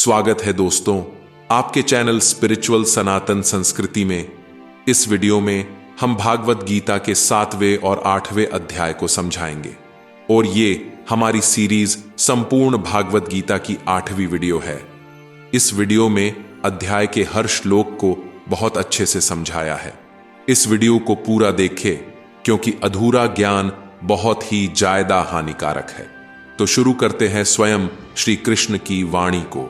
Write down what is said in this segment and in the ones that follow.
स्वागत है दोस्तों आपके चैनल स्पिरिचुअल सनातन संस्कृति में। इस वीडियो में हम भागवत गीता के 7वें और 8वें अध्याय को समझाएंगे और ये हमारी सीरीज संपूर्ण भागवत गीता की 8वीं वीडियो है। इस वीडियो में अध्याय के हर श्लोक को बहुत अच्छे से समझाया है। इस वीडियो को पूरा देखें क्योंकि अधूरा ज्ञान बहुत ही ज्यादा हानिकारक है। तो शुरू करते हैं स्वयं श्री कृष्ण की वाणी को।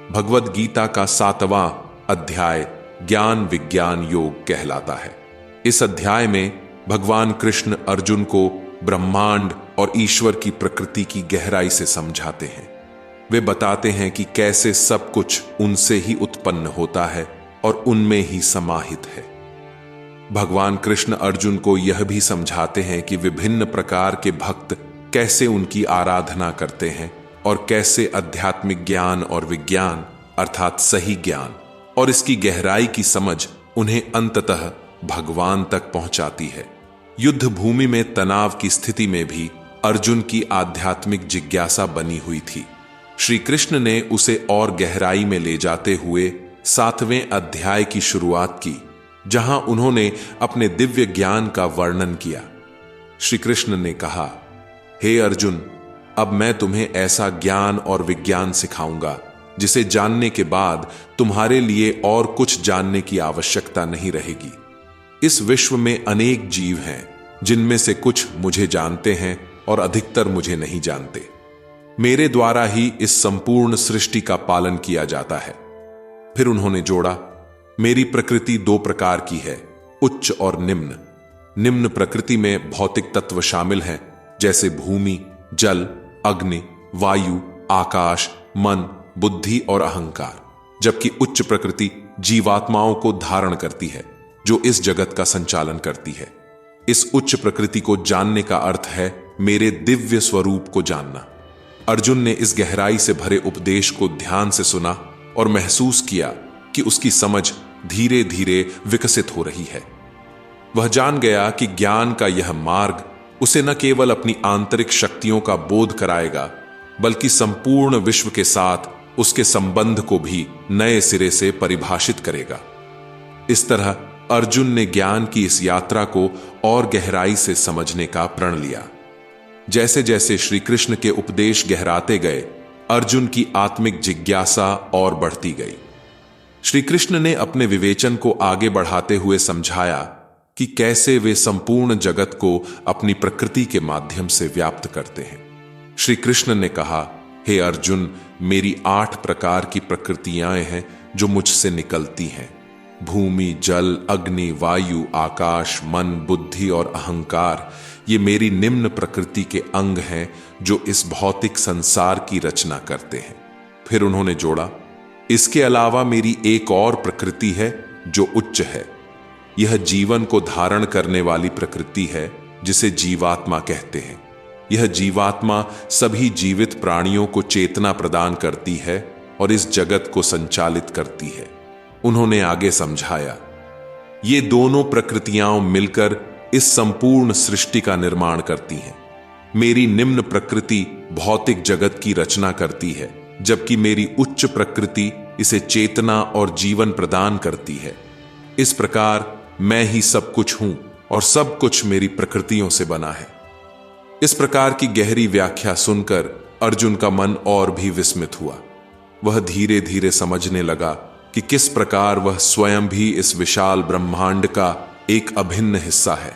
भगवत गीता का 7वां अध्याय ज्ञान विज्ञान योग कहलाता है। इस अध्याय में भगवान कृष्ण अर्जुन को ब्रह्मांड और ईश्वर की प्रकृति की गहराई से समझाते हैं। वे बताते हैं कि कैसे सब कुछ उनसे ही उत्पन्न होता है और उनमें ही समाहित है। भगवान कृष्ण अर्जुन को यह भी समझाते हैं कि विभिन्न प्रकार के भक्त कैसे उनकी आराधना करते हैं और कैसे आध्यात्मिक ज्ञान और विज्ञान अर्थात सही ज्ञान और इसकी गहराई की समझ उन्हें अंततः भगवान तक पहुंचाती है। युद्ध भूमि में तनाव की स्थिति में भी अर्जुन की आध्यात्मिक जिज्ञासा बनी हुई थी। श्री कृष्ण ने उसे और गहराई में ले जाते हुए 7वें अध्याय की शुरुआत की, जहां उन्होंने अपने दिव्य ज्ञान का वर्णन किया। श्री कृष्ण ने कहा, हे अर्जुन, अब मैं तुम्हें ऐसा ज्ञान और विज्ञान सिखाऊंगा जिसे जानने के बाद तुम्हारे लिए और कुछ जानने की आवश्यकता नहीं रहेगी। इस विश्व में अनेक जीव हैं जिनमें से कुछ मुझे जानते हैं और अधिकतर मुझे नहीं जानते। मेरे द्वारा ही इस संपूर्ण सृष्टि का पालन किया जाता है। फिर उन्होंने जोड़ा, मेरी प्रकृति 2 प्रकार की है, उच्च और निम्न। निम्न प्रकृति में भौतिक तत्व शामिल हैं जैसे भूमि, जल, अग्नि, वायु, आकाश, मन, बुद्धि और अहंकार, जबकि उच्च प्रकृति जीवात्माओं को धारण करती है जो इस जगत का संचालन करती है। इस उच्च प्रकृति को जानने का अर्थ है मेरे दिव्य स्वरूप को जानना। अर्जुन ने इस गहराई से भरे उपदेश को ध्यान से सुना और महसूस किया कि उसकी समझ धीरे धीरे विकसित हो रही है। वह जान गया कि ज्ञान का यह मार्ग उसे न केवल अपनी आंतरिक शक्तियों का बोध कराएगा बल्कि संपूर्ण विश्व के साथ उसके संबंध को भी नए सिरे से परिभाषित करेगा। इस तरह अर्जुन ने ज्ञान की इस यात्रा को और गहराई से समझने का प्रण लिया। जैसे जैसे श्री कृष्ण के उपदेश गहराते गए, अर्जुन की आत्मिक जिज्ञासा और बढ़ती गई। श्री कृष्ण ने अपने विवेचन को आगे बढ़ाते हुए समझाया कि कैसे वे संपूर्ण जगत को अपनी प्रकृति के माध्यम से व्याप्त करते हैं। श्री कृष्ण ने कहा, हे अर्जुन, मेरी 8 प्रकार की प्रकृतियां हैं जो मुझसे निकलती हैं। भूमि, जल, अग्नि, वायु, आकाश, मन, बुद्धि और अहंकार, ये मेरी निम्न प्रकृति के अंग हैं जो इस भौतिक संसार की रचना करते हैं। फिर उन्होंने जोड़ा, इसके अलावा मेरी एक और प्रकृति है जो उच्च है। यह जीवन को धारण करने वाली प्रकृति है जिसे जीवात्मा कहते हैं। यह जीवात्मा सभी जीवित प्राणियों को चेतना प्रदान करती है और इस जगत को संचालित करती है। उन्होंने आगे समझाया, ये दोनों प्रकृतियां मिलकर इस संपूर्ण सृष्टि का निर्माण करती हैं। मेरी निम्न प्रकृति भौतिक जगत की रचना करती है, जबकि मेरी उच्च प्रकृति इसे चेतना और जीवन प्रदान करती है। इस प्रकार मैं ही सब कुछ हूं और सब कुछ मेरी प्रकृतियों से बना है। इस प्रकार की गहरी व्याख्या सुनकर अर्जुन का मन और भी विस्मित हुआ। वह धीरे धीरे समझने लगा कि किस प्रकार वह स्वयं भी इस विशाल ब्रह्मांड का एक अभिन्न हिस्सा है।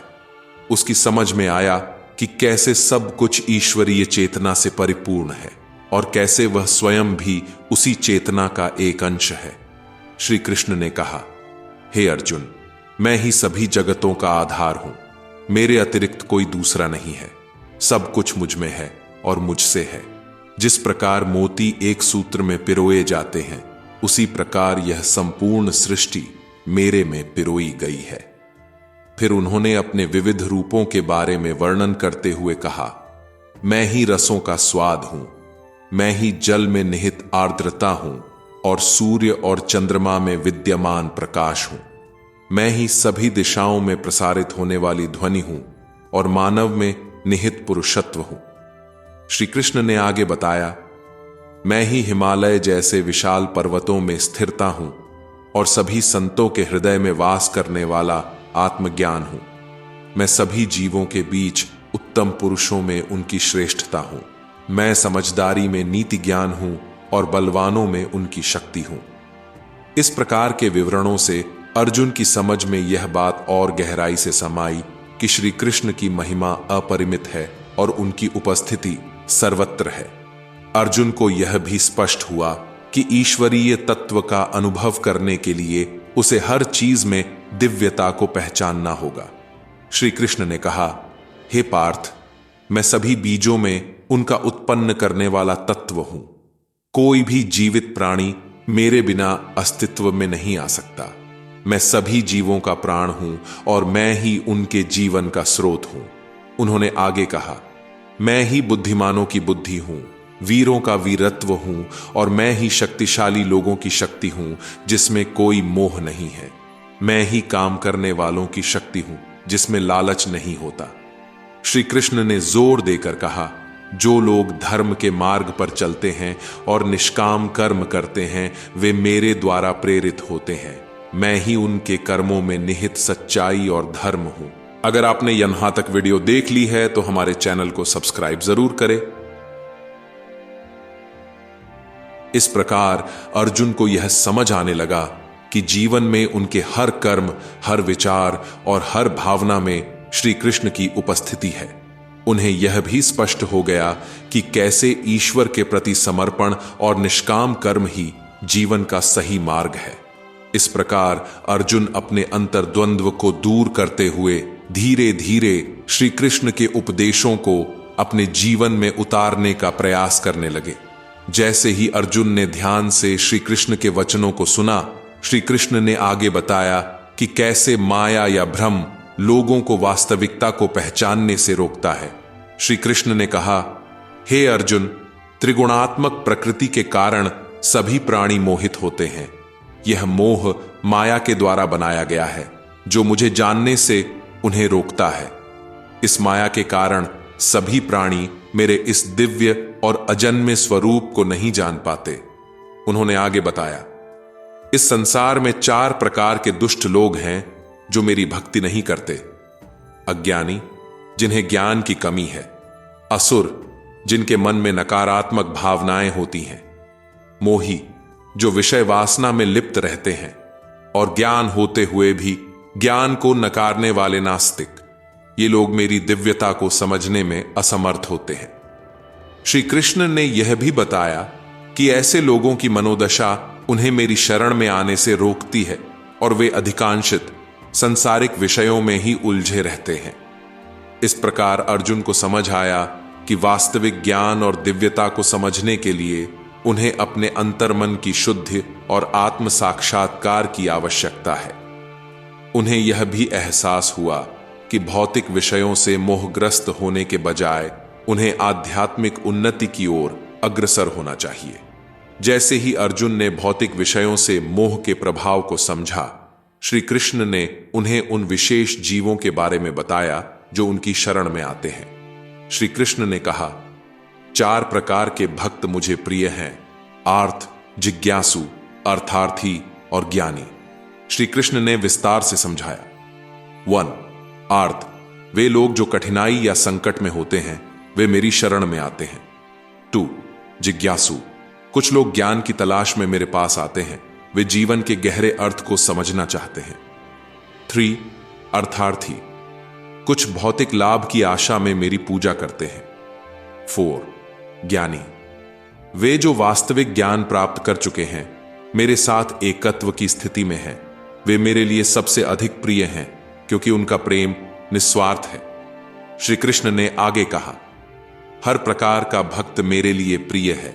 उसकी समझ में आया कि कैसे सब कुछ ईश्वरीय चेतना से परिपूर्ण है और कैसे वह स्वयं भी उसी चेतना का एक अंश है। श्री कृष्ण ने कहा, हे अर्जुन, मैं ही सभी जगतों का आधार हूं। मेरे अतिरिक्त कोई दूसरा नहीं है। सब कुछ मुझ में है और मुझसे है। जिस प्रकार मोती एक सूत्र में पिरोए जाते हैं, उसी प्रकार यह संपूर्ण सृष्टि मेरे में पिरोई गई है। फिर उन्होंने अपने विविध रूपों के बारे में वर्णन करते हुए कहा, मैं ही रसों का स्वाद हूं। मैं ही जल में निहित आर्द्रता हूं और सूर्य और चंद्रमा में विद्यमान प्रकाश हूं। मैं ही सभी दिशाओं में प्रसारित होने वाली ध्वनि हूं और मानव में निहित पुरुषत्व हूं। श्री कृष्ण ने आगे बताया, मैं ही हिमालय जैसे विशाल पर्वतों में स्थिरता हूं और सभी संतों के हृदय में वास करने वाला आत्मज्ञान हूं। मैं सभी जीवों के बीच उत्तम पुरुषों में उनकी श्रेष्ठता हूं। मैं समझदारी में नीति ज्ञान हूं और बलवानों में उनकी शक्ति हूं। इस प्रकार के विवरणों से अर्जुन की समझ में यह बात और गहराई से समाई कि श्री कृष्ण की महिमा अपरिमित है और उनकी उपस्थिति सर्वत्र है। अर्जुन को यह भी स्पष्ट हुआ कि ईश्वरीय तत्व का अनुभव करने के लिए उसे हर चीज में दिव्यता को पहचानना होगा। श्री कृष्ण ने कहा, हे पार्थ, मैं सभी बीजों में उनका उत्पन्न करने वाला तत्व हूं। कोई भी जीवित प्राणी मेरे बिना अस्तित्व में नहीं आ सकता। मैं सभी जीवों का प्राण हूं और मैं ही उनके जीवन का स्रोत हूं। उन्होंने आगे कहा, मैं ही बुद्धिमानों की बुद्धि हूं, वीरों का वीरत्व हूं और मैं ही शक्तिशाली लोगों की शक्ति हूं जिसमें कोई मोह नहीं है। मैं ही काम करने वालों की शक्ति हूं जिसमें लालच नहीं होता। श्री कृष्ण ने जोर देकर कहा, जो लोग धर्म के मार्ग पर चलते हैं और निष्काम कर्म करते हैं वे मेरे द्वारा प्रेरित होते हैं। मैं ही उनके कर्मों में निहित सच्चाई और धर्म हूं। अगर आपने यहां तक वीडियो देख ली है तो हमारे चैनल को सब्सक्राइब जरूर करें। इस प्रकार अर्जुन को यह समझ आने लगा कि जीवन में उनके हर कर्म, हर विचार और हर भावना में श्री कृष्ण की उपस्थिति है। उन्हें यह भी स्पष्ट हो गया कि कैसे ईश्वर के प्रति समर्पण और निष्काम कर्म ही जीवन का सही मार्ग है। इस प्रकार अर्जुन अपने अंतर्द्वंद्व को दूर करते हुए धीरे धीरे श्री कृष्ण के उपदेशों को अपने जीवन में उतारने का प्रयास करने लगे। जैसे ही अर्जुन ने ध्यान से श्री कृष्ण के वचनों को सुना, श्री कृष्ण ने आगे बताया कि कैसे माया या भ्रम लोगों को वास्तविकता को पहचानने से रोकता है। श्री कृष्ण ने कहा, हे अर्जुन, त्रिगुणात्मक प्रकृति के कारण सभी प्राणी मोहित होते हैं। यह मोह माया के द्वारा बनाया गया है जो मुझे जानने से उन्हें रोकता है। इस माया के कारण सभी प्राणी मेरे इस दिव्य और अजन्मे स्वरूप को नहीं जान पाते। उन्होंने आगे बताया, इस संसार में 4 प्रकार के दुष्ट लोग हैं जो मेरी भक्ति नहीं करते। अज्ञानी, जिन्हें ज्ञान की कमी है। असुर, जिनके मन में नकारात्मक भावनाएं होती हैं। मोही, जो विषय वासना में लिप्त रहते हैं। और ज्ञान होते हुए भी ज्ञान को नकारने वाले नास्तिक। ये लोग मेरी दिव्यता को समझने में असमर्थ होते हैं। श्री कृष्ण ने यह भी बताया कि ऐसे लोगों की मनोदशा उन्हें मेरी शरण में आने से रोकती है और वे अधिकांशित संसारिक विषयों में ही उलझे रहते हैं। इस प्रकार अर्जुन को समझ आया कि वास्तविक ज्ञान और दिव्यता को समझने के लिए उन्हें अपने अंतर्मन की शुद्धि और आत्म साक्षात्कार की आवश्यकता है। उन्हें यह भी एहसास हुआ कि भौतिक विषयों से मोहग्रस्त होने के बजाय उन्हें आध्यात्मिक उन्नति की ओर अग्रसर होना चाहिए। जैसे ही अर्जुन ने भौतिक विषयों से मोह के प्रभाव को समझा, श्री कृष्ण ने उन्हें उन विशेष जीवों के बारे में बताया जो उनकी शरण में आते हैं। श्री कृष्ण ने कहा, 4 प्रकार के भक्त मुझे प्रिय हैं, आर्त, जिज्ञासु, अर्थार्थी और ज्ञानी। श्री कृष्ण ने विस्तार से समझाया। 1. आर्त, वे लोग जो कठिनाई या संकट में होते हैं वे मेरी शरण में आते हैं। 2. जिज्ञासु, कुछ लोग ज्ञान की तलाश में मेरे पास आते हैं, वे जीवन के गहरे अर्थ को समझना चाहते हैं। 3. अर्थार्थी, कुछ भौतिक लाभ की आशा में मेरी पूजा करते हैं। 4. ज्ञानी, वे जो वास्तविक ज्ञान प्राप्त कर चुके हैं, मेरे साथ एकत्व की स्थिति में हैं। वे मेरे लिए सबसे अधिक प्रिय हैं क्योंकि उनका प्रेम निस्वार्थ है। श्री कृष्ण ने आगे कहा, हर प्रकार का भक्त मेरे लिए प्रिय है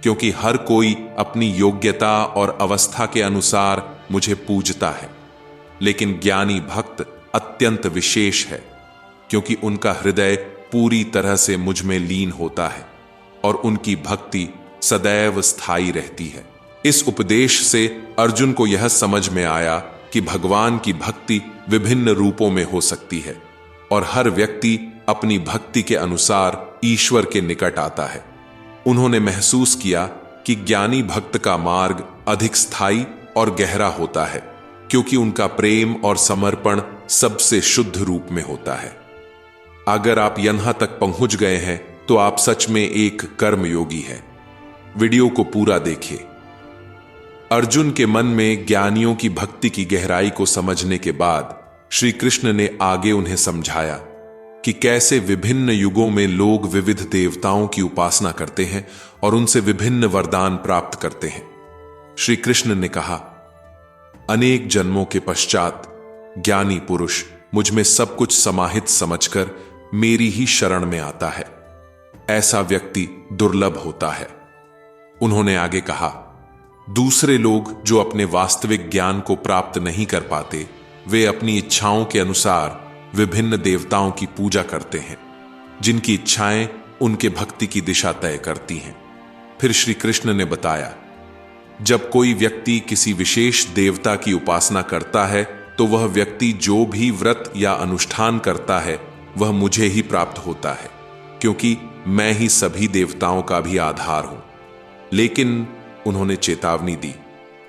क्योंकि हर कोई अपनी योग्यता और अवस्था के अनुसार मुझे पूजता है। लेकिन ज्ञानी भक्त अत्यंत विशेष है क्योंकि उनका हृदय पूरी तरह से मुझ में लीन होता है और उनकी भक्ति सदैव स्थायी रहती है। इस उपदेश से अर्जुन को यह समझ में आया कि भगवान की भक्ति विभिन्न रूपों में हो सकती है और हर व्यक्ति अपनी भक्ति के अनुसार ईश्वर के निकट आता है। उन्होंने महसूस किया कि ज्ञानी भक्त का मार्ग अधिक स्थायी और गहरा होता है, क्योंकि उनका प्रेम और समर्पण सबसे शुद्ध रूप में होता है। अगर आप यहां तक पहुंच गए हैं तो आप सच में एक कर्मयोगी हैं। वीडियो को पूरा देखिए। अर्जुन के मन में ज्ञानियों की भक्ति की गहराई को समझने के बाद श्री कृष्ण ने आगे उन्हें समझाया कि कैसे विभिन्न युगों में लोग विविध देवताओं की उपासना करते हैं और उनसे विभिन्न वरदान प्राप्त करते हैं। श्री कृष्ण ने कहा, अनेक जन्मों के पश्चात ज्ञानी पुरुष मुझ में सब कुछ समाहित समझकर मेरी ही शरण में आता है। ऐसा व्यक्ति दुर्लभ होता है। उन्होंने आगे कहा, दूसरे लोग जो अपने वास्तविक ज्ञान को प्राप्त नहीं कर पाते, वे अपनी इच्छाओं के अनुसार विभिन्न देवताओं की पूजा करते हैं, जिनकी इच्छाएं उनके भक्ति की दिशा तय करती हैं। फिर श्री कृष्ण ने बताया, जब कोई व्यक्ति किसी विशेष देवता की उपासना करता है तो वह व्यक्ति जो भी व्रत या अनुष्ठान करता है वह मुझे ही प्राप्त होता है, क्योंकि मैं ही सभी देवताओं का भी आधार हूं। लेकिन उन्होंने चेतावनी दी,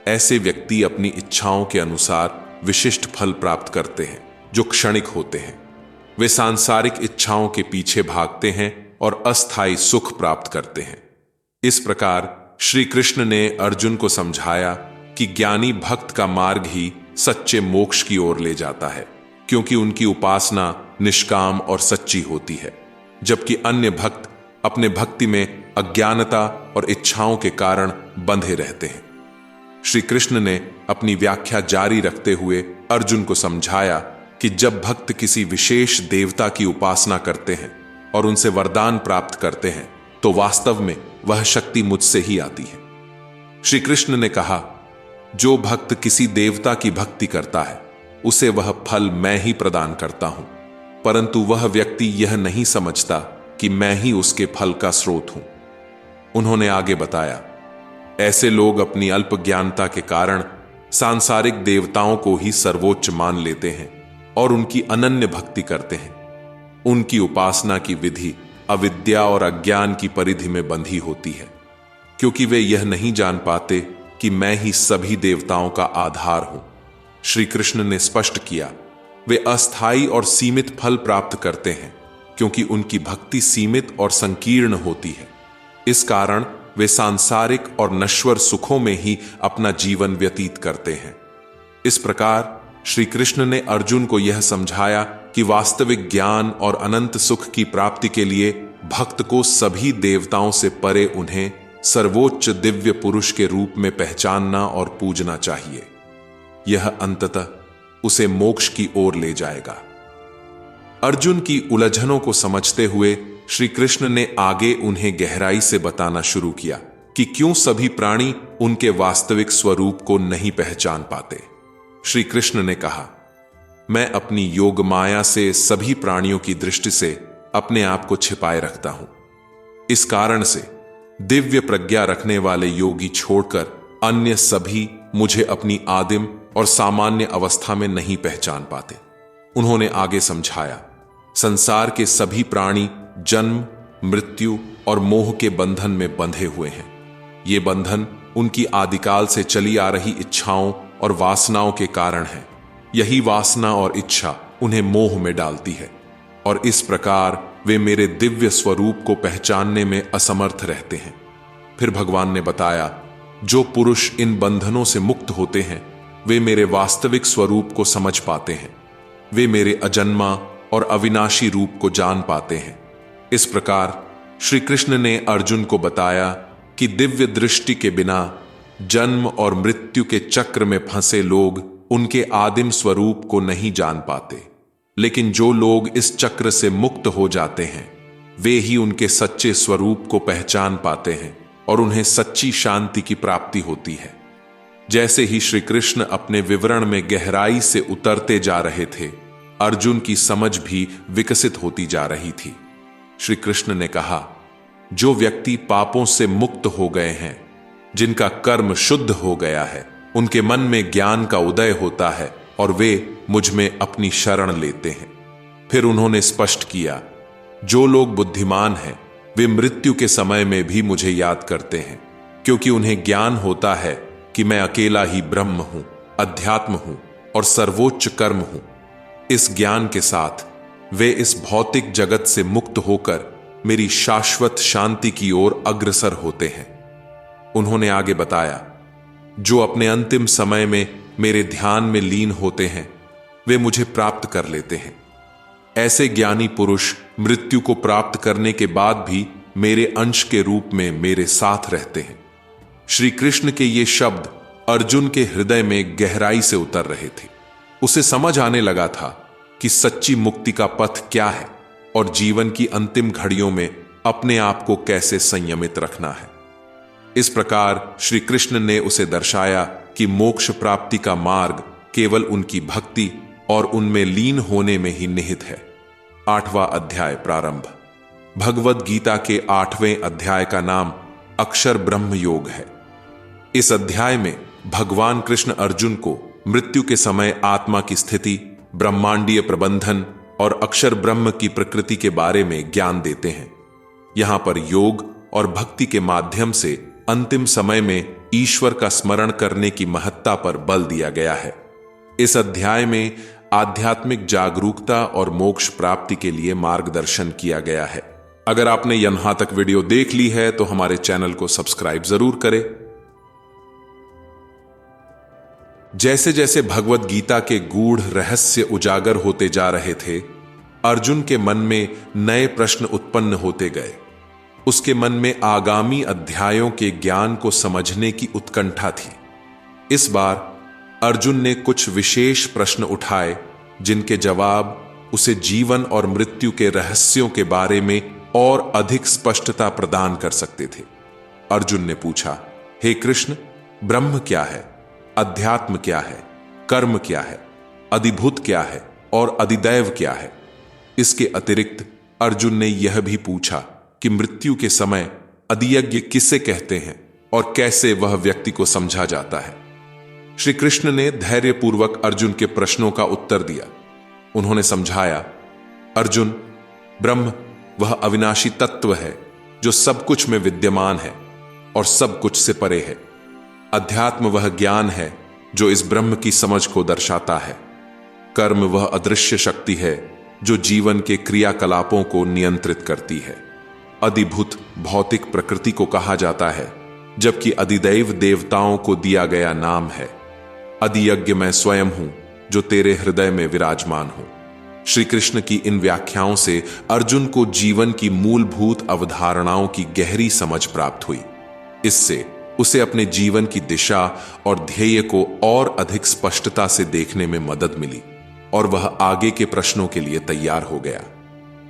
ऐसे व्यक्ति अपनी इच्छाओं के अनुसार विशिष्ट फल प्राप्त करते हैं जो क्षणिक होते हैं। वे सांसारिक इच्छाओं के पीछे भागते हैं और अस्थायी सुख प्राप्त करते हैं। इस प्रकार श्री कृष्ण ने अर्जुन को समझाया कि ज्ञानी भक्त का मार्ग ही सच्चे मोक्ष की ओर ले जाता है, क्योंकि उनकी उपासना निष्काम और सच्ची होती है, जबकि अन्य भक्त अपने भक्ति में अज्ञानता और इच्छाओं के कारण बंधे रहते हैं। श्री कृष्ण ने अपनी व्याख्या जारी रखते हुए अर्जुन को समझाया कि जब भक्त किसी विशेष देवता की उपासना करते हैं और उनसे वरदान प्राप्त करते हैं तो वास्तव में वह शक्ति मुझसे ही आती है। श्री कृष्ण ने कहा, जो भक्त किसी देवता की भक्ति करता है उसे वह फल मैं ही प्रदान करता हूं, परंतु वह व्यक्ति यह नहीं समझता कि मैं ही उसके फल का स्रोत हूं। उन्होंने आगे बताया, ऐसे लोग अपनी अल्प ज्ञानता के कारण सांसारिक देवताओं को ही सर्वोच्च मान लेते हैं और उनकी अनन्य भक्ति करते हैं। उनकी उपासना की विधि अविद्या और अज्ञान की परिधि में बंधी होती है, क्योंकि वे यह नहीं जान पाते कि मैं ही सभी देवताओं का आधार हूं। श्री कृष्ण ने स्पष्ट किया, वे अस्थायी और सीमित फल प्राप्त करते हैं, क्योंकि उनकी भक्ति सीमित और संकीर्ण होती है। इस कारण वे सांसारिक और नश्वर सुखों में ही अपना जीवन व्यतीत करते हैं। इस प्रकार श्री कृष्ण ने अर्जुन को यह समझाया कि वास्तविक ज्ञान और अनंत सुख की प्राप्ति के लिए भक्त को सभी देवताओं से परे उन्हें सर्वोच्च दिव्य पुरुष के रूप में पहचानना और पूजना चाहिए। यह अंततः उसे मोक्ष की ओर ले जाएगा। अर्जुन की उलझनों को समझते हुए श्री कृष्ण ने आगे उन्हें गहराई से बताना शुरू किया कि क्यों सभी प्राणी उनके वास्तविक स्वरूप को नहीं पहचान पाते। श्री कृष्ण ने कहा, मैं अपनी योग माया से सभी प्राणियों की दृष्टि से अपने आप को छिपाए रखता हूं। इस कारण से दिव्य प्रज्ञा रखने वाले योगी छोड़कर अन्य सभी मुझे अपनी आदिम और सामान्य अवस्था में नहीं पहचान पाते। उन्होंने आगे समझाया, संसार के सभी प्राणी जन्म, मृत्यु और मोह के बंधन में बंधे हुए हैं। ये बंधन उनकी आदिकाल से चली आ रही इच्छाओं और वासनाओं के कारण है। यही वासना और इच्छा उन्हें मोह में डालती है और इस प्रकार वे मेरे दिव्य स्वरूप को पहचानने में असमर्थ रहते हैं। फिर भगवान ने बताया, जो पुरुष इन बंधनों से मुक्त होते हैं वे मेरे वास्तविक स्वरूप को समझ पाते हैं। वे मेरे अजन्मा और अविनाशी रूप को जान पाते हैं। इस प्रकार श्री कृष्ण ने अर्जुन को बताया कि दिव्य दृष्टि के बिना जन्म और मृत्यु के चक्र में फंसे लोग उनके आदिम स्वरूप को नहीं जान पाते, लेकिन जो लोग इस चक्र से मुक्त हो जाते हैं वे ही उनके सच्चे स्वरूप को पहचान पाते हैं और उन्हें सच्ची शांति की प्राप्ति होती है। जैसे ही श्री कृष्ण अपने विवरण में गहराई से उतरते जा रहे थे, अर्जुन की समझ भी विकसित होती जा रही थी। श्री कृष्ण ने कहा, जो व्यक्ति पापों से मुक्त हो गए हैं, जिनका कर्म शुद्ध हो गया है, उनके मन में ज्ञान का उदय होता है और वे मुझ में अपनी शरण लेते हैं। फिर उन्होंने स्पष्ट किया, जो लोग बुद्धिमान हैं वे मृत्यु के समय में भी मुझे याद करते हैं, क्योंकि उन्हें ज्ञान होता है कि मैं अकेला ही ब्रह्म हूं, अध्यात्म हूं और सर्वोच्च कर्म हूं। इस ज्ञान के साथ वे इस भौतिक जगत से मुक्त होकर मेरी शाश्वत शांति की ओर अग्रसर होते हैं। उन्होंने आगे बताया, जो अपने अंतिम समय में मेरे ध्यान में लीन होते हैं वे मुझे प्राप्त कर लेते हैं। ऐसे ज्ञानी पुरुष मृत्यु को प्राप्त करने के बाद भी मेरे अंश के रूप में मेरे साथ रहते हैं। श्री कृष्ण के ये शब्द अर्जुन के हृदय में गहराई से उतर रहे थे। उसे समझ आने लगा था कि सच्ची मुक्ति का पथ क्या है और जीवन की अंतिम घड़ियों में अपने आप को कैसे संयमित रखना है। इस प्रकार श्री कृष्ण ने उसे दर्शाया कि मोक्ष प्राप्ति का मार्ग केवल उनकी भक्ति और उनमें लीन होने में ही निहित है। 8वां अध्याय प्रारंभ। भगवद गीता के 8वें अध्याय का नाम अक्षर ब्रह्म योग है। इस अध्याय में भगवान कृष्ण अर्जुन को मृत्यु के समय आत्मा की स्थिति, ब्रह्मांडीय प्रबंधन और अक्षर ब्रह्म की प्रकृति के बारे में ज्ञान देते हैं। यहां पर योग और भक्ति के माध्यम से अंतिम समय में ईश्वर का स्मरण करने की महत्ता पर बल दिया गया है। इस अध्याय में आध्यात्मिक जागरूकता और मोक्ष प्राप्ति के लिए मार्गदर्शन किया गया है। अगर आपने यहां तक वीडियो देख ली है तो हमारे चैनल को सब्सक्राइब जरूर करें। जैसे जैसे भगवद गीता के गूढ़ रहस्य उजागर होते जा रहे थे, अर्जुन के मन में नए प्रश्न उत्पन्न होते गए। उसके मन में आगामी अध्यायों के ज्ञान को समझने की उत्कंठा थी। इस बार अर्जुन ने कुछ विशेष प्रश्न उठाए जिनके जवाब उसे जीवन और मृत्यु के रहस्यों के बारे में और अधिक स्पष्टता प्रदान कर सकते थे। अर्जुन ने पूछा, हे कृष्ण, ब्रह्म क्या है, अध्यात्म क्या है, कर्म क्या है, अधिभूत क्या है और अधिदैव क्या है। इसके अतिरिक्त अर्जुन ने यह भी पूछा कि मृत्यु के समय अधियज्ञ किसे कहते हैं और कैसे वह व्यक्ति को समझा जाता है। श्री कृष्ण ने धैर्यपूर्वक अर्जुन के प्रश्नों का उत्तर दिया। उन्होंने समझाया, अर्जुन, ब्रह्म वह अविनाशी तत्व है जो सब कुछ में विद्यमान है और सब कुछ से परे है। अध्यात्म वह ज्ञान है जो इस ब्रह्म की समझ को दर्शाता है। कर्म वह अदृश्य शक्ति है जो जीवन के क्रियाकलापों को नियंत्रित करती है। अधिभूत भौतिक प्रकृति को कहा जाता है, जबकि अधिदैव देवताओं को दिया गया नाम है। अधियज्ञ मैं स्वयं हूं जो तेरे हृदय में विराजमान हूं। श्री कृष्ण की इन व्याख्याओं से अर्जुन को जीवन की मूलभूत अवधारणाओं की गहरी समझ प्राप्त हुई। इससे उसे अपने जीवन की दिशा और ध्येय को और अधिक स्पष्टता से देखने में मदद मिली और वह आगे के प्रश्नों के लिए तैयार हो गया।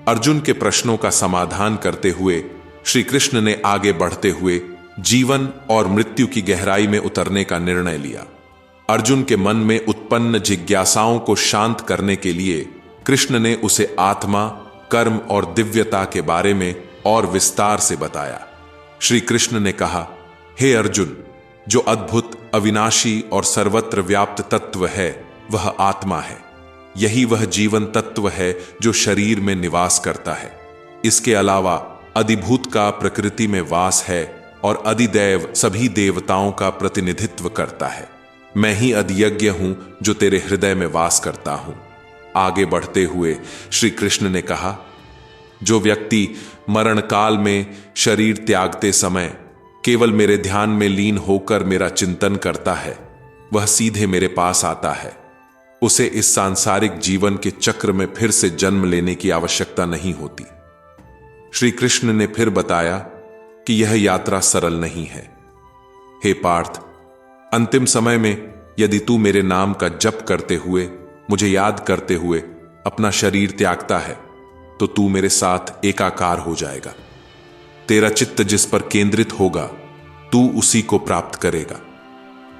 अर्जुन के प्रश्नों का समाधान करते हुए श्री कृष्ण ने आगे बढ़ते हुए जीवन और मृत्यु की गहराई में उतरने का निर्णय लिया। अर्जुन के मन में उत्पन्न जिज्ञासाओं को शांत करने के लिए कृष्ण ने उसे आत्मा, कर्म और दिव्यता के बारे में और विस्तार से बताया। श्री कृष्ण ने कहा, हे अर्जुन, जो अद्भुत, अविनाशी और सर्वत्र व्याप्त तत्व है वह आत्मा है। यही वह जीवन तत्व है जो शरीर में निवास करता है। इसके अलावा अधिभूत का प्रकृति में वास है और अधिदैव सभी देवताओं का प्रतिनिधित्व करता है। मैं ही अधियज्ञ हूं जो तेरे हृदय में वास करता हूं। आगे बढ़ते हुए श्री कृष्ण ने कहा, जो व्यक्ति मरण काल में शरीर त्यागते समय केवल मेरे ध्यान में लीन होकर मेरा चिंतन करता है, वह सीधे मेरे पास आता है। उसे इस सांसारिक जीवन के चक्र में फिर से जन्म लेने की आवश्यकता नहीं होती। श्री कृष्ण ने फिर बताया कि यह यात्रा सरल नहीं है। हे पार्थ, अंतिम समय में यदि तू मेरे नाम का जप करते हुए, मुझे याद करते हुए अपना शरीर त्यागता है तो तू मेरे साथ एकाकार हो जाएगा। तेरा चित्त जिस पर केंद्रित होगा तू उसी को प्राप्त करेगा।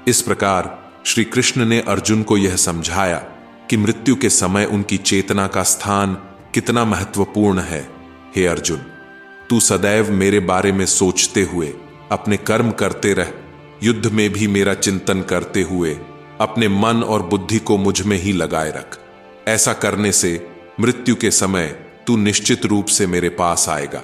इस प्रकार श्री कृष्ण ने अर्जुन को यह समझाया कि मृत्यु के समय उनकी चेतना का स्थान कितना महत्वपूर्ण है। हे अर्जुन, तू सदैव मेरे बारे में सोचते हुए अपने कर्म करते रह। युद्ध में भी मेरा चिंतन करते हुए अपने मन और बुद्धि को मुझ में ही लगाए रख। ऐसा करने से मृत्यु के समय तू निश्चित रूप से मेरे पास आएगा।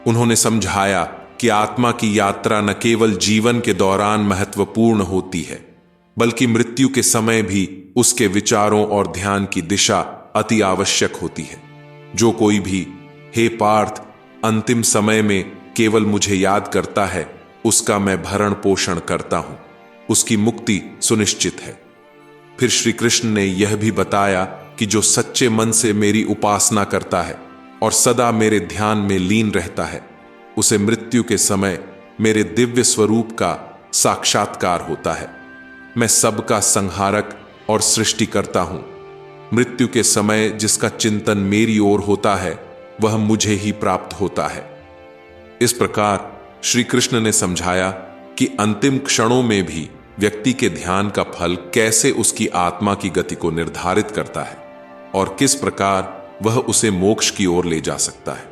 उन्होंने समझाया कि आत्मा की यात्रा न केवल जीवन के दौरान महत्वपूर्ण होती है, बल्कि मृत्यु के समय भी उसके विचारों और ध्यान की दिशा अति आवश्यक होती है। जो कोई भी, हे पार्थ, अंतिम समय में केवल मुझे याद करता है, उसका मैं भरण पोषण करता हूं, उसकी मुक्ति सुनिश्चित है। फिर श्री कृष्ण ने यह भी बताया कि जो सच्चे मन से मेरी उपासना करता है और सदा मेरे ध्यान में लीन रहता है, उसे मृत्यु के समय मेरे दिव्य स्वरूप का साक्षात्कार होता है। मैं सबका संहारक और सृष्टिकर्ता हूं। मृत्यु के समय जिसका चिंतन मेरी ओर होता है, वह मुझे ही प्राप्त होता है। इस प्रकार श्री कृष्ण ने समझाया कि अंतिम क्षणों में भी व्यक्ति के ध्यान का फल कैसे उसकी आत्मा की गति को निर्धारित करता है और किस प्रकार वह उसे मोक्ष की ओर ले जा सकता है।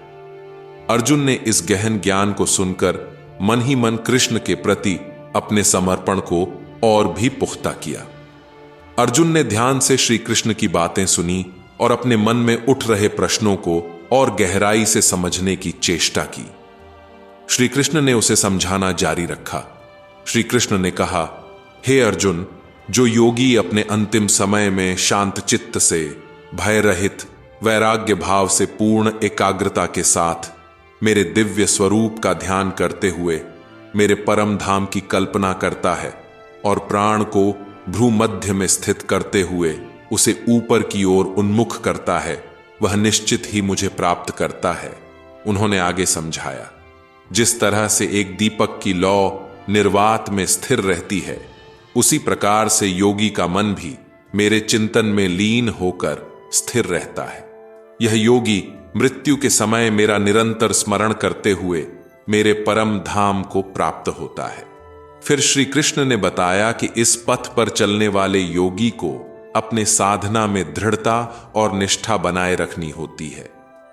अर्जुन ने इस गहन ज्ञान को सुनकर मन ही मन कृष्ण के प्रति अपने समर्पण को और भी पुख्ता किया। अर्जुन ने ध्यान से श्री कृष्ण की बातें सुनी और अपने मन में उठ रहे प्रश्नों को और गहराई से समझने की चेष्टा की। श्री कृष्ण ने उसे समझाना जारी रखा। श्री कृष्ण ने कहा, हे अर्जुन, जो योगी अपने अंतिम समय में शांत चित्त से, भय रहित, वैराग्य भाव से पूर्ण एकाग्रता के साथ मेरे दिव्य स्वरूप का ध्यान करते हुए मेरे परम धाम की कल्पना करता है और प्राण को भ्रूमध्य में स्थित करते हुए उसे ऊपर की ओर उन्मुख करता है, वह निश्चित ही मुझे प्राप्त करता है। उन्होंने आगे समझाया, जिस तरह से एक दीपक की लौ निर्वात में स्थिर रहती है, उसी प्रकार से योगी का मन भी मेरे चिंतन में लीन होकर स्थिर रहता है। यह योगी मृत्यु के समय मेरा निरंतर स्मरण करते हुए मेरे परम धाम को प्राप्त होता है। फिर श्री कृष्ण ने बताया कि इस पथ पर चलने वाले योगी को अपने साधना में दृढ़ता और निष्ठा बनाए रखनी होती है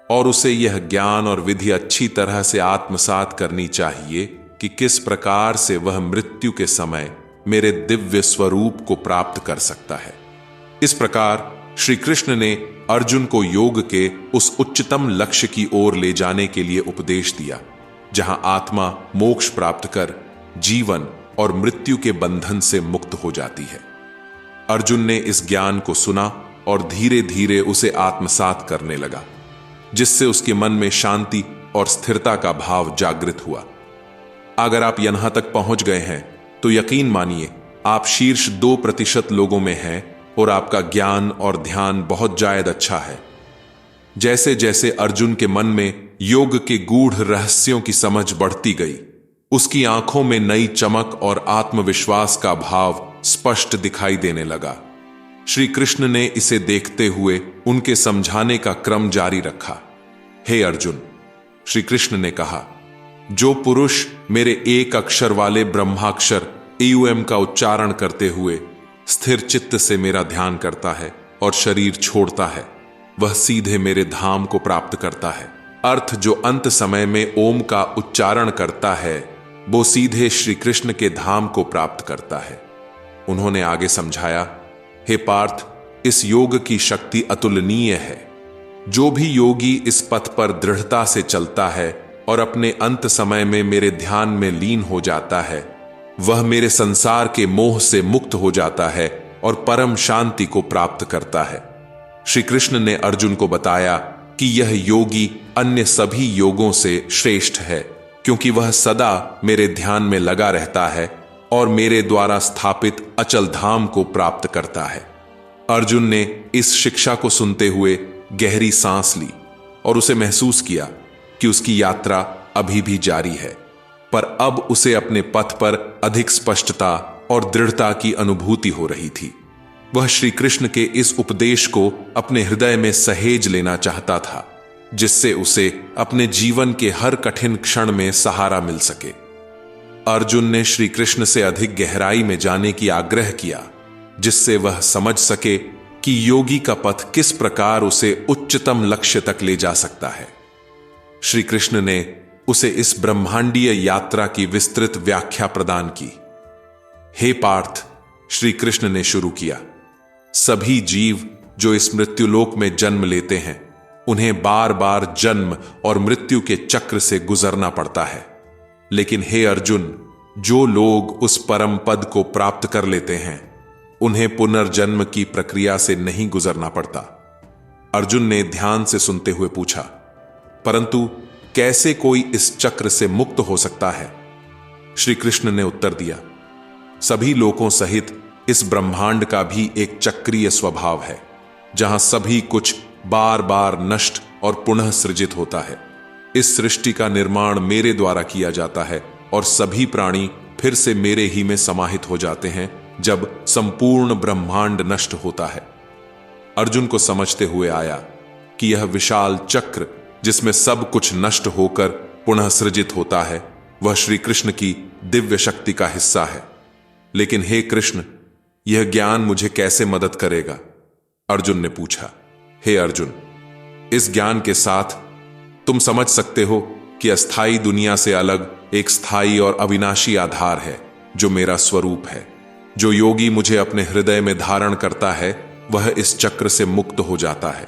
और उसे यह ज्ञान और विधि अच्छी तरह से आत्मसात करनी चाहिए कि किस प्रकार से वह मृत्यु के समय मेरे दिव्य स्वरूप को प्राप्त कर सकता है। इस प्रकार श्री कृष्ण ने अर्जुन को योग के उस उच्चतम लक्ष्य की ओर ले जाने के लिए उपदेश दिया, जहां आत्मा मोक्ष प्राप्त कर जीवन और मृत्यु के बंधन से मुक्त हो जाती है। अर्जुन ने इस ज्ञान को सुना और धीरे धीरे उसे आत्मसात करने लगा, जिससे उसके मन में शांति और स्थिरता का भाव जागृत हुआ। अगर आप यहां तक पहुंच गए हैं तो यकीन मानिए आप शीर्ष 2% लोगों में हैं और आपका ज्ञान और ध्यान बहुत जायद अच्छा है। जैसे जैसे अर्जुन के मन में योग के गूढ़ रहस्यों की समझ बढ़ती गई, उसकी आंखों में नई चमक और आत्मविश्वास का भाव स्पष्ट दिखाई देने लगा। श्री कृष्ण ने इसे देखते हुए उनके समझाने का क्रम जारी रखा। हे अर्जुन, श्री कृष्ण ने कहा, जो पुरुष मेरे एक अक्षर वाले ब्रह्माक्षर एम का उच्चारण करते हुए स्थिर चित्त से मेरा ध्यान करता है और शरीर छोड़ता है, वह सीधे मेरे धाम को प्राप्त करता है। अर्थ जो अंत समय में ओम का उच्चारण करता है, वो सीधे श्री कृष्ण के धाम को प्राप्त करता है। उन्होंने आगे समझाया, हे पार्थ, इस योग की शक्ति अतुलनीय है। जो भी योगी इस पथ पर दृढ़ता से चलता है और अपने अंत समय में मेरे ध्यान में लीन हो जाता है, वह मेरे संसार के मोह से मुक्त हो जाता है और परम शांति को प्राप्त करता है। श्री कृष्ण ने अर्जुन को बताया कि यह योगी अन्य सभी योगों से श्रेष्ठ है, क्योंकि वह सदा मेरे ध्यान में लगा रहता है और मेरे द्वारा स्थापित अचल धाम को प्राप्त करता है। अर्जुन ने इस शिक्षा को सुनते हुए गहरी सांस ली और उसे महसूस किया कि उसकी यात्रा अभी भी जारी है, पर अब उसे अपने पथ पर अधिक स्पष्टता और दृढ़ता की अनुभूति हो रही थी। वह श्री कृष्ण के इस उपदेश को अपने हृदय में सहेज लेना चाहता था, जिससे उसे अपने जीवन के हर कठिन क्षण में सहारा मिल सके। अर्जुन ने श्री कृष्ण से अधिक गहराई में जाने की आग्रह किया, जिससे वह समझ सके कि योगी का पथ किस प्रकार उसे उच्चतम लक्ष्य तक ले जा सकता है। श्री कृष्ण ने उसे इस ब्रह्मांडीय यात्रा की विस्तृत व्याख्या प्रदान की। हे पार्थ, श्री कृष्ण ने शुरू किया, सभी जीव जो इस मृत्युलोक में जन्म लेते हैं, उन्हें बार बार जन्म और मृत्यु के चक्र से गुजरना पड़ता है। लेकिन हे अर्जुन, जो लोग उस परम पद को प्राप्त कर लेते हैं उन्हें पुनर्जन्म की प्रक्रिया से नहीं गुजरना पड़ता। अर्जुन ने ध्यान से सुनते हुए पूछा, परंतु कैसे कोई इस चक्र से मुक्त हो सकता है? श्री कृष्ण ने उत्तर दिया, सभी लोकों सहित इस ब्रह्मांड का भी एक चक्रीय स्वभाव है, जहां सभी कुछ बार बार नष्ट और पुनः सृजित होता है। इस सृष्टि का निर्माण मेरे द्वारा किया जाता है और सभी प्राणी फिर से मेरे ही में समाहित हो जाते हैं जब संपूर्ण ब्रह्मांड नष्ट होता है। अर्जुन को समझते हुए आया कि यह विशाल चक्र जिसमें सब कुछ नष्ट होकर पुनः सृजित होता है वह श्री कृष्ण की दिव्य शक्ति का हिस्सा है। लेकिन हे कृष्ण, यह ज्ञान मुझे कैसे मदद करेगा? अर्जुन ने पूछा। हे अर्जुन, इस ज्ञान के साथ तुम समझ सकते हो कि अस्थाई दुनिया से अलग एक स्थायी और अविनाशी आधार है जो मेरा स्वरूप है। जो योगी मुझे अपने हृदय में धारण करता है वह इस चक्र से मुक्त हो जाता है।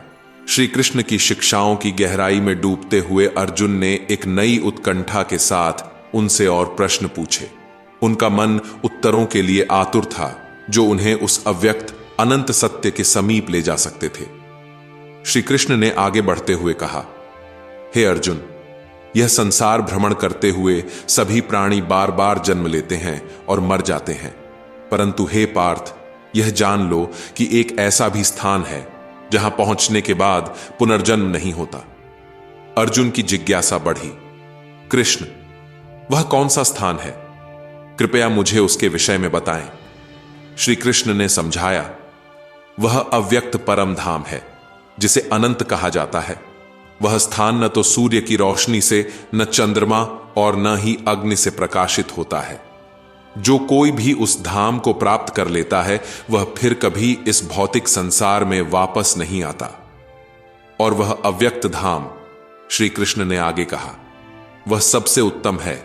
श्री कृष्ण की शिक्षाओं की गहराई में डूबते हुए अर्जुन ने एक नई उत्कंठा के साथ उनसे और प्रश्न पूछे। उनका मन उत्तरों के लिए आतुर था जो उन्हें उस अव्यक्त अनंत सत्य के समीप ले जा सकते थे। श्री कृष्ण ने आगे बढ़ते हुए कहा, हे अर्जुन, यह संसार भ्रमण करते हुए सभी प्राणी बार बार जन्म लेते हैं और मर जाते हैं, परंतु हे पार्थ, यह जान लो कि एक ऐसा भी स्थान है जहां पहुंचने के बाद पुनर्जन्म नहीं होता। अर्जुन की जिज्ञासा बढ़ी, कृष्ण, वह कौन सा स्थान है? कृपया मुझे उसके विषय में बताएं। श्री कृष्ण ने समझाया, वह अव्यक्त परम धाम है जिसे अनंत कहा जाता है। वह स्थान न तो सूर्य की रोशनी से, न चंद्रमा और न ही अग्नि से प्रकाशित होता है। जो कोई भी उस धाम को प्राप्त कर लेता है वह फिर कभी इस भौतिक संसार में वापस नहीं आता। और वह अव्यक्त धाम, श्री कृष्ण ने आगे कहा, वह सबसे उत्तम है,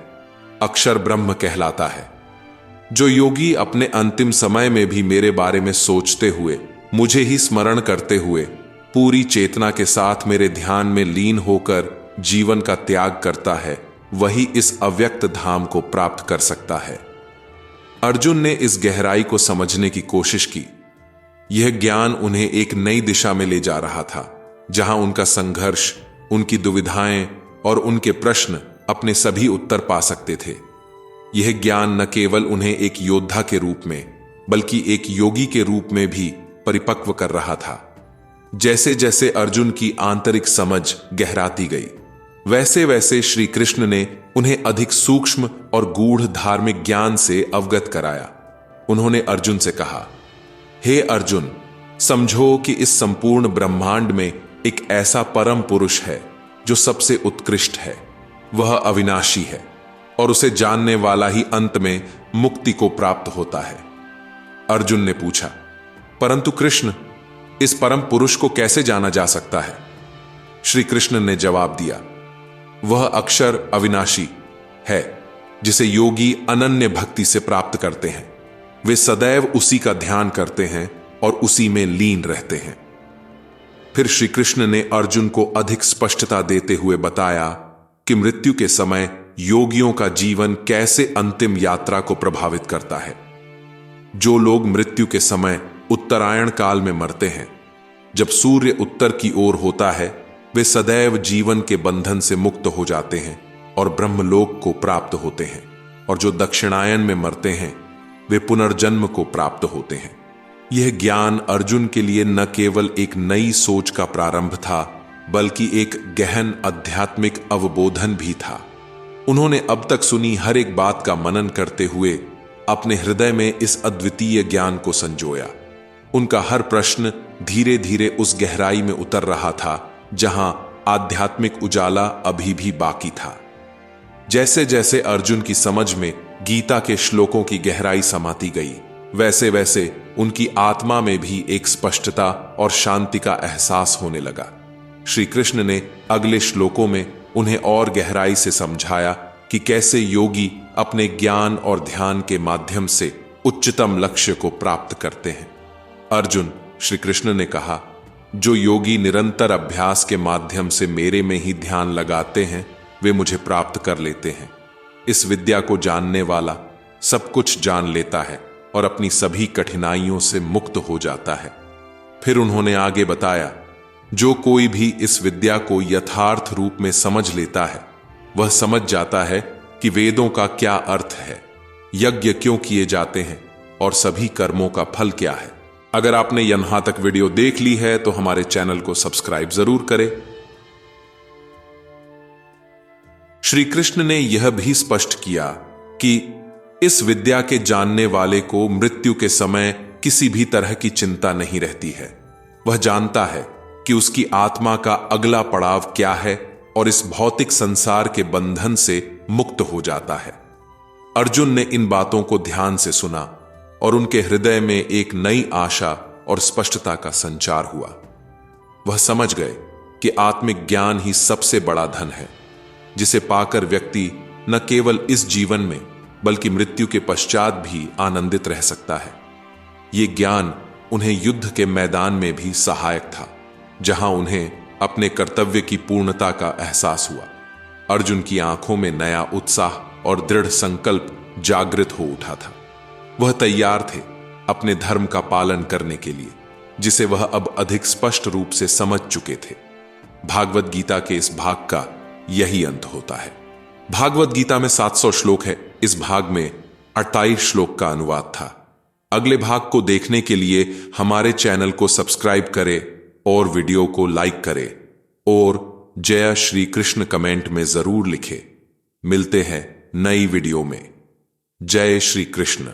अक्षर ब्रह्म कहलाता है। जो योगी अपने अंतिम समय में भी मेरे बारे में सोचते हुए, मुझे ही स्मरण करते हुए, पूरी चेतना के साथ मेरे ध्यान में लीन होकर जीवन का त्याग करता है, वही इस अव्यक्त धाम को प्राप्त कर सकता है। अर्जुन ने इस गहराई को समझने की कोशिश की। यह ज्ञान उन्हें एक नई दिशा में ले जा रहा था, जहां उनका संघर्ष, उनकी दुविधाएं और उनके प्रश्न अपने सभी उत्तर पा सकते थे। यह ज्ञान न केवल उन्हें एक योद्धा के रूप में, बल्कि एक योगी के रूप में भी परिपक्व कर रहा था। जैसे जैसे अर्जुन की आंतरिक समझ गहराती गई, वैसे वैसे श्री कृष्ण ने उन्हें अधिक सूक्ष्म और गूढ़ धार्मिक ज्ञान से अवगत कराया। उन्होंने अर्जुन से कहा, हे अर्जुन, समझो कि इस संपूर्ण ब्रह्मांड में एक ऐसा परम पुरुष है जो सबसे उत्कृष्ट है। वह अविनाशी है और उसे जानने वाला ही अंत में मुक्ति को प्राप्त होता है। अर्जुन ने पूछा, परंतु कृष्ण, इस परम पुरुष को कैसे जाना जा सकता है? श्री कृष्ण ने जवाब दिया, वह अक्षर अविनाशी है जिसे योगी अनन्य भक्ति से प्राप्त करते हैं। वे सदैव उसी का ध्यान करते हैं और उसी में लीन रहते हैं। फिर श्री कृष्ण ने अर्जुन को अधिक स्पष्टता देते हुए बताया कि मृत्यु के समय योगियों का जीवन कैसे अंतिम यात्रा को प्रभावित करता है। जो लोग मृत्यु के समय उत्तरायण काल में मरते हैं, जब सूर्य उत्तर की ओर होता है, वे सदैव जीवन के बंधन से मुक्त हो जाते हैं और ब्रह्मलोक को प्राप्त होते हैं। और जो दक्षिणायन में मरते हैं, वे पुनर्जन्म को प्राप्त होते हैं। यह ज्ञान अर्जुन के लिए न केवल एक नई सोच का प्रारंभ था, बल्कि एक गहन आध्यात्मिक अवबोधन भी था। उन्होंने अब तक सुनी हर एक बात का मनन करते हुए अपने हृदय में इस अद्वितीय ज्ञान को संजोया। उनका हर प्रश्न धीरे धीरे उस गहराई में उतर रहा था जहां आध्यात्मिक उजाला अभी भी बाकी था। जैसे जैसे अर्जुन की समझ में गीता के श्लोकों की गहराई समाती गई, वैसे वैसे उनकी आत्मा में भी एक स्पष्टता और शांति का एहसास होने लगा। श्री कृष्ण ने अगले श्लोकों में उन्हें और गहराई से समझाया कि कैसे योगी अपने ज्ञान और ध्यान के माध्यम से उच्चतम लक्ष्य को प्राप्त करते हैं। अर्जुन, श्री कृष्ण ने कहा, जो योगी निरंतर अभ्यास के माध्यम से मेरे में ही ध्यान लगाते हैं वे मुझे प्राप्त कर लेते हैं। इस विद्या को जानने वाला सब कुछ जान लेता है और अपनी सभी कठिनाइयों से मुक्त हो जाता है। फिर उन्होंने आगे बताया, जो कोई भी इस विद्या को यथार्थ रूप में समझ लेता है वह समझ जाता है कि वेदों का क्या अर्थ है, यज्ञ क्यों किए जाते हैं और सभी कर्मों का फल क्या है। अगर आपने यहां तक वीडियो देख ली है तो हमारे चैनल को सब्सक्राइब जरूर करें। श्री कृष्ण ने यह भी स्पष्ट किया कि इस विद्या के जानने वाले को मृत्यु के समय किसी भी तरह की चिंता नहीं रहती है। वह जानता है कि उसकी आत्मा का अगला पड़ाव क्या है और इस भौतिक संसार के बंधन से मुक्त हो जाता है। अर्जुन ने इन बातों को ध्यान से सुना और उनके हृदय में एक नई आशा और स्पष्टता का संचार हुआ। वह समझ गए कि आत्मिक ज्ञान ही सबसे बड़ा धन है, जिसे पाकर व्यक्ति न केवल इस जीवन में बल्कि मृत्यु के पश्चात भी आनंदित रह सकता है। यह ज्ञान उन्हें युद्ध के मैदान में भी सहायक था, जहां उन्हें अपने कर्तव्य की पूर्णता का एहसास हुआ। अर्जुन की आंखों में नया उत्साह और दृढ़ संकल्प जागृत हो उठा था। वह तैयार थे अपने धर्म का पालन करने के लिए, जिसे वह अब अधिक स्पष्ट रूप से समझ चुके थे। भागवत गीता के इस भाग का यही अंत होता है। भागवत गीता में 700 श्लोक है। इस भाग में 28 श्लोक का अनुवाद था। अगले भाग को देखने के लिए हमारे चैनल को सब्सक्राइब करें और वीडियो को लाइक करें और जय श्री कृष्ण कमेंट में जरूर लिखें। मिलते हैं नई वीडियो में। जय श्री कृष्ण।